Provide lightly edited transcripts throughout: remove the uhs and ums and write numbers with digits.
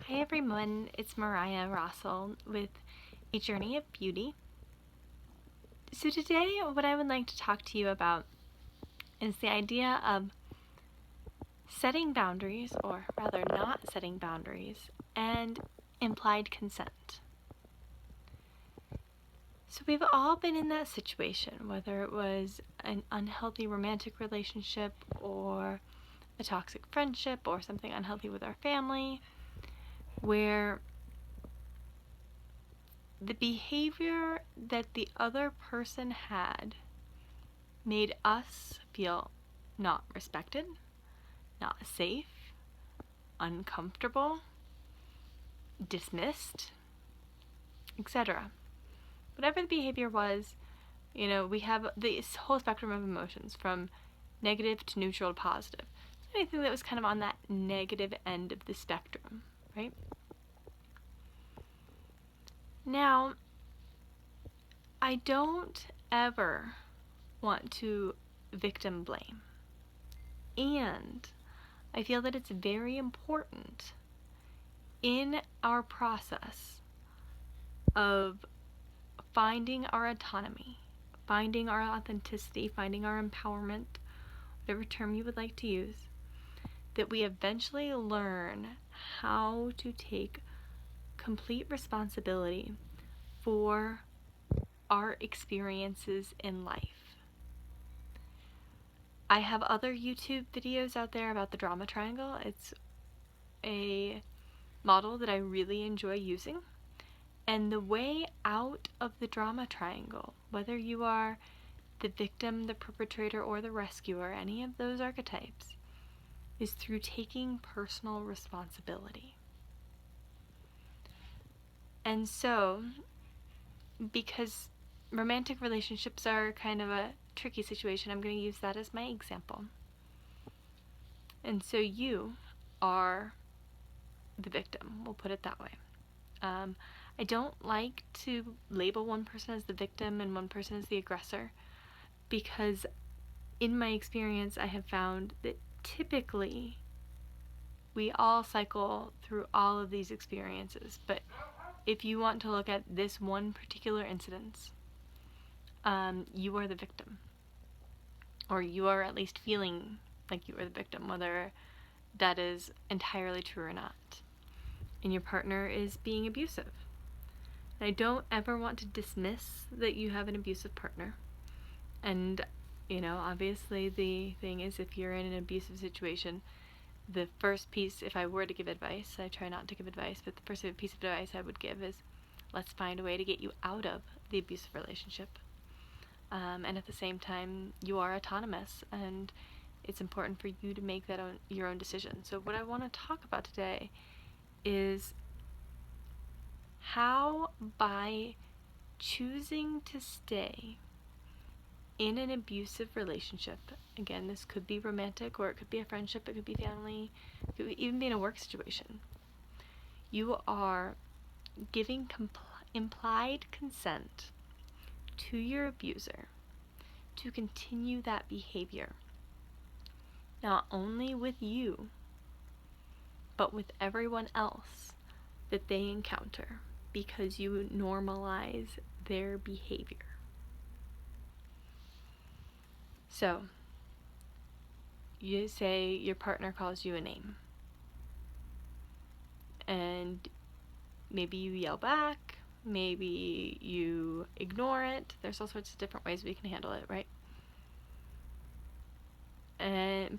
Hi everyone, it's Mariah Rossell with A Journey of Beauty. So today what I would like to talk to you about is the idea of setting boundaries, or rather not setting boundaries, and implied consent. So we've all been in that situation, whether it was an unhealthy romantic relationship or a toxic friendship or something unhealthy with our family, where the behavior that the other person had made us feel not respected, not safe, uncomfortable, dismissed, etc. Whatever the behavior was, we have this whole spectrum of emotions from negative to neutral to positive. So anything that was kind of on that negative end of the spectrum, right? Now, I don't ever want to victim blame. And I feel that it's very important in our process of finding our autonomy, finding our authenticity, finding our empowerment, whatever term you would like to use, that we eventually learn how to take complete responsibility for our experiences in life. I have other YouTube videos out there about the drama triangle. It's a model that I really enjoy using. And the way out of the drama triangle, whether you are the victim, the perpetrator, or the rescuer, any of those archetypes, is through taking personal responsibility. And so, because romantic relationships are kind of a tricky situation, I'm going to use that as my example. And so you are the victim, we'll put it that way. I don't like to label one person as the victim and one person as the aggressor, because in my experience I have found that typically we all cycle through all of these experiences. But if you want to look at this one particular incident, you are the victim, or you are at least feeling like you are the victim, whether that is entirely true or not, and your partner is being abusive. And I don't ever want to dismiss that you have an abusive partner. And, obviously the thing is, if you're in an abusive situation, the first piece, if I were to give advice, I try not to give advice, but the first piece of advice I would give is, let's find a way to get you out of the abusive relationship. And at the same time, you are autonomous, and it's important for you to make that your own decision. So what I want to talk about today is how, by choosing to stay in an abusive relationship, again, this could be romantic, or it could be a friendship, it could be family, it could even be in a work situation, you are giving implied consent to your abuser to continue that behavior, not only with you, but with everyone else that they encounter, because you normalize their behavior. So, you say your partner calls you a name, and maybe you yell back, maybe you ignore it. There's all sorts of different ways we can handle it, right?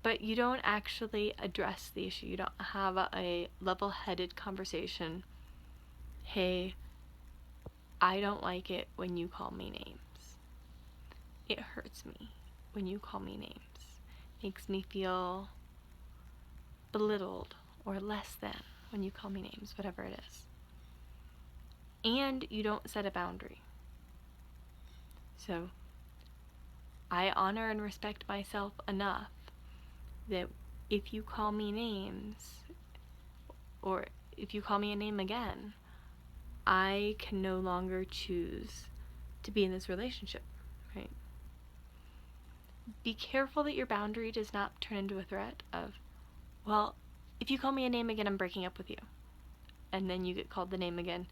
But you don't actually address the issue. You don't have a level-headed conversation. Hey, I don't like it when you call me names. It hurts me when you call me names. Makes me feel belittled or less than when you call me names, whatever it is. And you don't set a boundary. So, I honor and respect myself enough that if you call me names, or if you call me a name again, I can no longer choose to be in this relationship, right? Be careful that your boundary does not turn into a threat of, well, if you call me a name again, I'm breaking up with you. and then you get called the name again,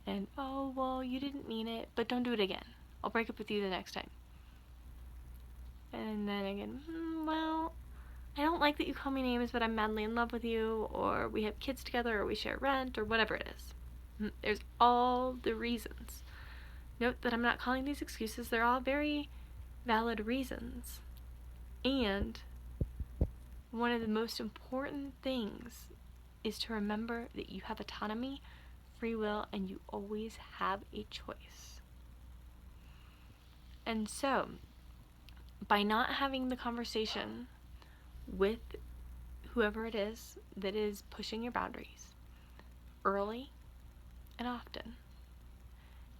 and, oh, well, you didn't mean it, but don't do it again. I'll break up with you the next time. And then again, well, I don't like that you call me names, but I'm madly in love with you, or we have kids together, or we share rent, or whatever it is. There's all the reasons. Note that I'm not calling these excuses. They're all very valid reasons. And one of the most important things is to remember that you have autonomy, free will, and you always have a choice. And so, by not having the conversation with whoever it is that is pushing your boundaries early and often,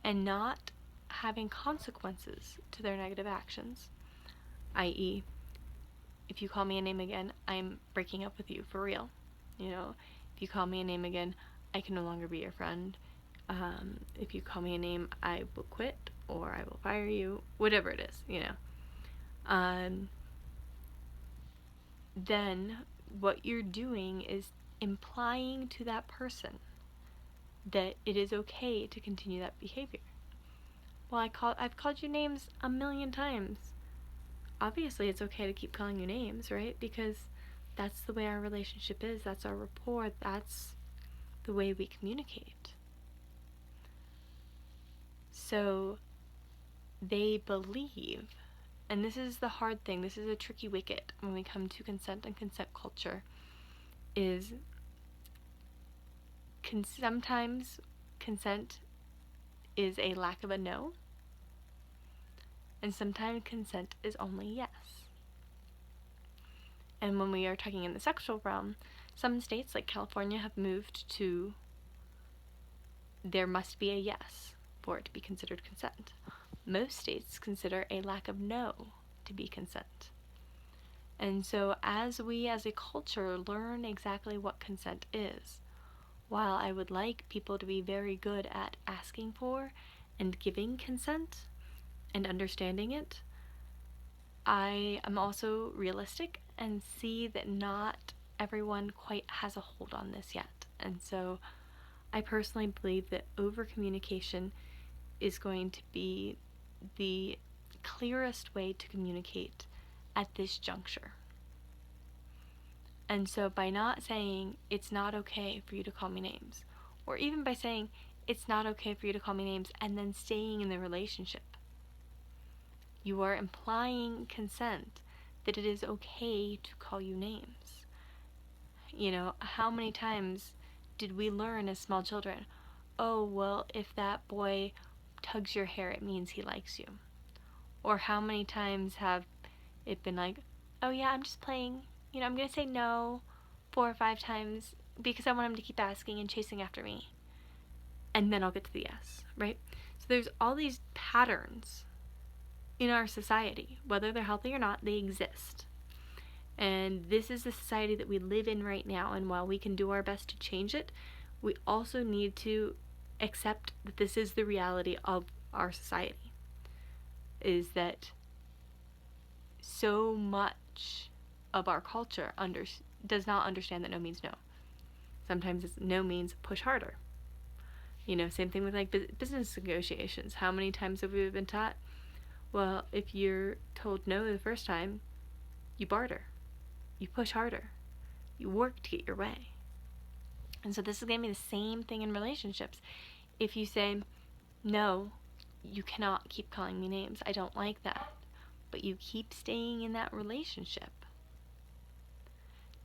and not having consequences to their negative actions, i.e., if you call me a name again, I'm breaking up with you for real. If you call me a name again, I can no longer be your friend. If you call me a name, I will quit, or I will fire you, whatever it is, then what you're doing is implying to that person that it is okay to continue that behavior. Well, I've called you names a million times. Obviously, it's okay to keep calling you names, right? Because that's the way our relationship is. That's our rapport. That's the way we communicate. So they believe, and this is the hard thing, this is a tricky wicket when we come to consent and consent culture, is sometimes consent is a lack of a no, and sometimes consent is only yes. And when we are talking in the sexual realm, some states like California have moved to there must be a yes for it to be considered consent. Most states consider a lack of no to be consent. And so as we as a culture learn exactly what consent is, while I would like people to be very good at asking for and giving consent and understanding it, I am also realistic and see that not everyone quite has a hold on this yet. And so I personally believe that over communication is going to be the clearest way to communicate at this juncture. And so by not saying it's not okay for you to call me names, or even by saying it's not okay for you to call me names and then staying in the relationship, you are implying consent that it is okay to call you names. How many times did we learn as small children, oh, well, if that boy tugs your hair, it means he likes you? Or how many times have it been like, oh yeah, I'm just playing, I'm going to say no 4 or 5 times because I want him to keep asking and chasing after me. And then I'll get to the yes, right? So there's all these patterns in our society, whether they're healthy or not, they exist. And this is the society that we live in right now, and while we can do our best to change it, we also need to accept that this is the reality of our society, is that so much of our culture does not understand that no means no. Sometimes no means push harder. Same thing with like business negotiations. How many times have we been taught, well, if you're told no the first time, you barter, you push harder, you work to get your way. And so this is going to be the same thing in relationships. If you say, no, you cannot keep calling me names, I don't like that, but you keep staying in that relationship,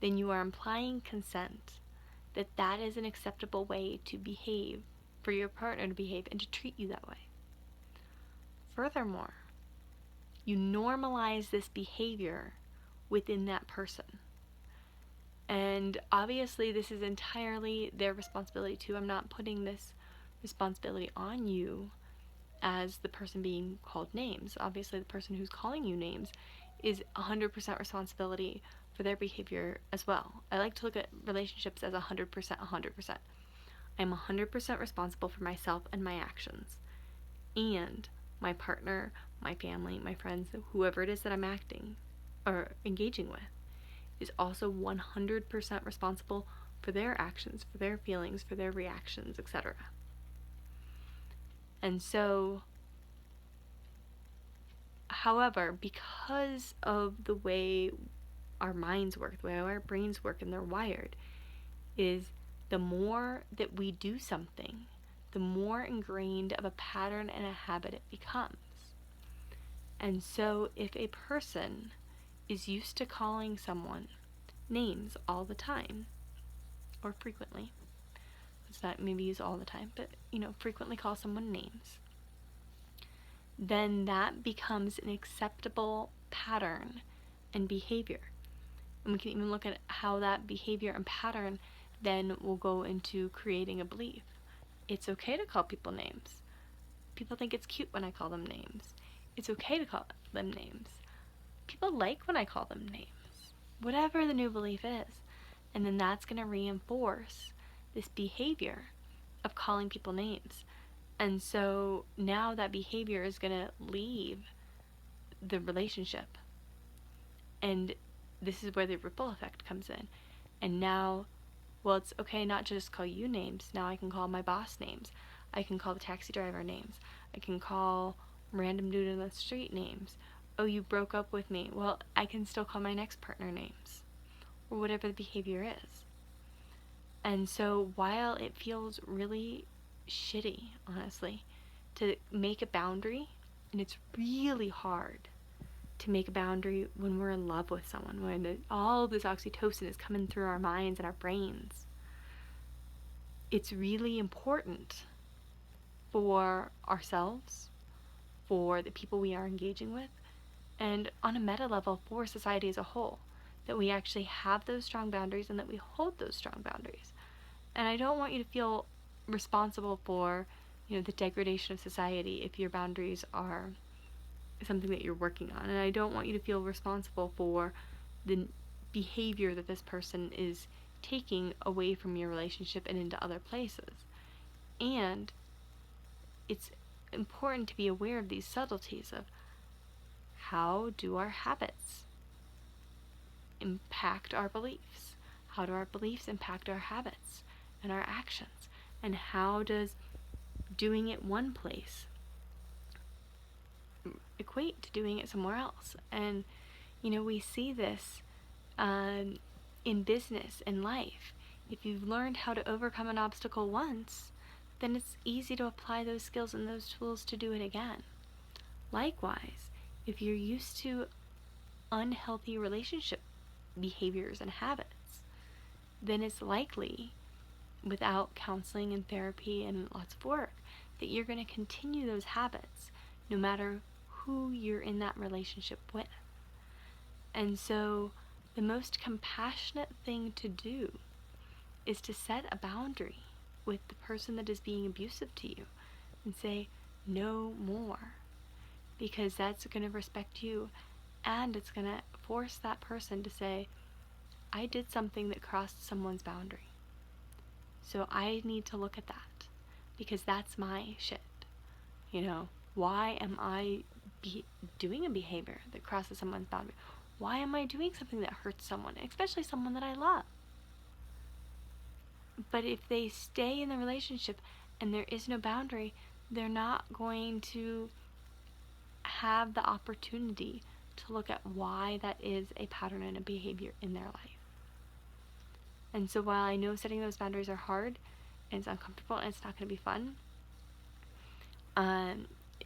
then you are implying consent that that is an acceptable way to behave, for your partner to behave and to treat you that way. Furthermore, you normalize this behavior within that person. And obviously this is entirely their responsibility too. I'm not putting this responsibility on you as the person being called names. Obviously the person who's calling you names is 100% responsibility for their behavior as well. I like to look at relationships as 100%. I'm 100% responsible for myself and my actions. And my partner, my family, my friends, whoever it is that I'm acting or engaging with, is also 100% responsible for their actions, for their feelings, for their reactions, etc. And so, however, because of the way our minds work, the way our brains work and they're wired, is the more that we do something, the more ingrained of a pattern and a habit it becomes. And so if a person is used to calling someone names all the time, or frequently, let's not maybe use all the time, but frequently call someone names, then that becomes an acceptable pattern and behavior. And we can even look at how that behavior and pattern then will go into creating a belief. It's okay to call people names. People think it's cute when I call them names. It's okay to call them names. People like when I call them names. Whatever the new belief is. And then that's going to reinforce this behavior of calling people names. And so now that behavior is going to leave the relationship. And this is where the ripple effect comes in. And now, well, it's okay not to just call you names. Now I can call my boss names. I can call the taxi driver names. I can call random dude in the street names. Oh, you broke up with me. Well, I can still call my next partner names. Or whatever the behavior is. And so while it feels really shitty, honestly, to make a boundary, and it's really hard to make a boundary when we're in love with someone, when all this oxytocin is coming through our minds and our brains, it's really important for ourselves, for the people we are engaging with, and on a meta level for society as a whole, that we actually have those strong boundaries and that we hold those strong boundaries. And I don't want you to feel responsible for, the degradation of society if your boundaries are something that you're working on. And I don't want you to feel responsible for the behavior that this person is taking away from your relationship and into other places. And it's important to be aware of these subtleties of how do our habits impact our beliefs? How do our beliefs impact our habits and our actions? And how does doing it one place equate to doing it somewhere else? And we see this in business and life. If you've learned how to overcome an obstacle once, then it's easy to apply those skills and those tools to do it again. Likewise, if you're used to unhealthy relationship behaviors and habits, then it's likely, without counseling and therapy and lots of work, that you're going to continue those habits no matter who you're in that relationship with. And so the most compassionate thing to do is to set a boundary with the person that is being abusive to you and say, no more. Because that's going to respect you, and it's going to force that person to say, I did something that crossed someone's boundary. So I need to look at that, because that's my shit. Why am I doing a behavior that crosses someone's boundary? Why am I doing something that hurts someone, especially someone that I love? But if they stay in the relationship and there is no boundary, they're not going to have the opportunity to look at why that is a pattern and a behavior in their life. And so while I know setting those boundaries are hard and it's uncomfortable and it's not going to be fun,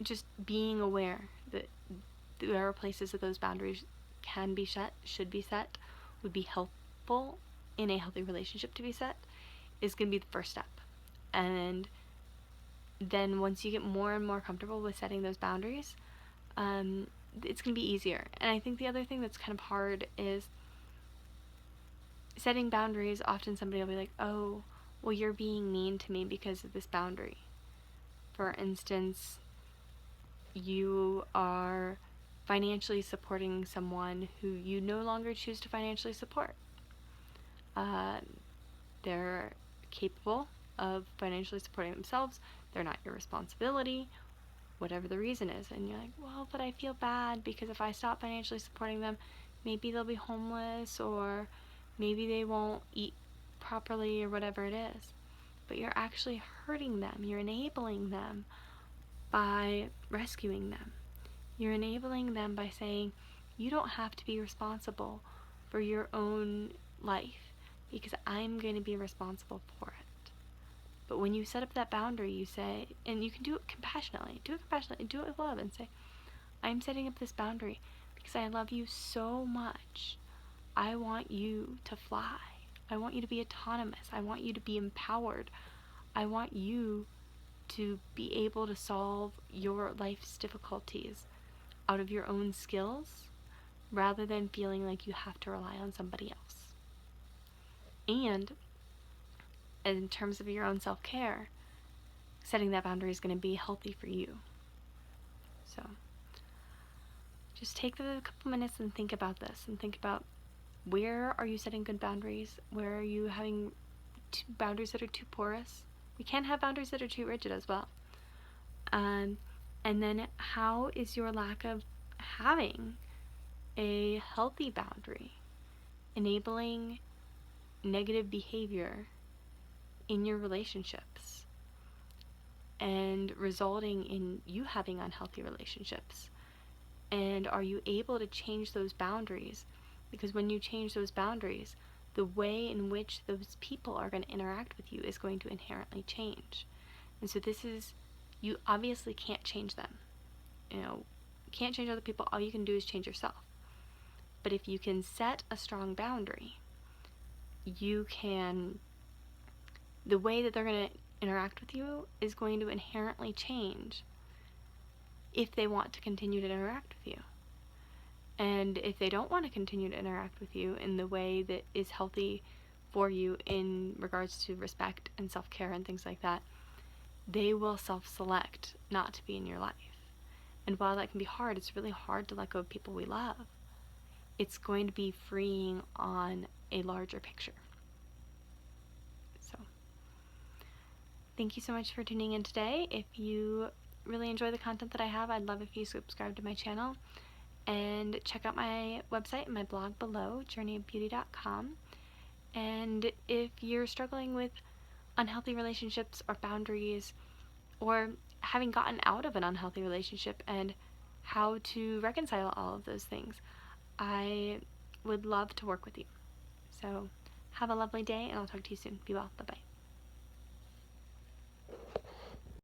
just being aware that there are places that those boundaries can be set, should be set, would be helpful in a healthy relationship to be set, is going to be the first step. And then once you get more and more comfortable with setting those boundaries, it's going to be easier. And I think the other thing that's kind of hard is setting boundaries. Often somebody will be like, oh, well, you're being mean to me because of this boundary. For instance, you are financially supporting someone who you no longer choose to financially support. They're capable of financially supporting themselves. They're not your responsibility, whatever the reason is. And you're like, well, but I feel bad because if I stop financially supporting them, maybe they'll be homeless, or maybe they won't eat properly or whatever it is. But you're actually hurting them. You're enabling them by rescuing them. You're enabling them by saying, you don't have to be responsible for your own life because I'm going to be responsible for it. But when you set up that boundary, you say, and you can do it compassionately, do it with love, and say, I'm setting up this boundary because I love you so much. I want you to fly. I want you to be autonomous. I want you to be empowered. I want you to be able to solve your life's difficulties out of your own skills rather than feeling like you have to rely on somebody else. And in terms of your own self-care, setting that boundary is going to be healthy for you. So just take a couple minutes and think about this, and think about, where are you setting good boundaries? Where are you having boundaries that are too porous? We can have boundaries that are too rigid as well. And then how is your lack of having a healthy boundary enabling negative behavior in your relationships and resulting in you having unhealthy relationships? And are you able to change those boundaries? Because when you change those boundaries, the way in which those people are going to interact with you is going to inherently change. And so you obviously can't change them. You can't change other people. All you can do is change yourself. But if you can set a strong boundary, the way that they're going to interact with you is going to inherently change if they want to continue to interact with you. And if they don't want to continue to interact with you in the way that is healthy for you in regards to respect and self-care and things like that, they will self-select not to be in your life. And while that can be hard, it's really hard to let go of people we love. It's going to be freeing on a larger picture. So, thank you so much for tuning in today. If you really enjoy the content that I have, I'd love if you subscribe to my channel and check out my website and my blog below, journeyofbeauty.com. And if you're struggling with unhealthy relationships or boundaries, or having gotten out of an unhealthy relationship and how to reconcile all of those things, I would love to work with you. So have a lovely day, and I'll talk to you soon. Be well. Bye-bye.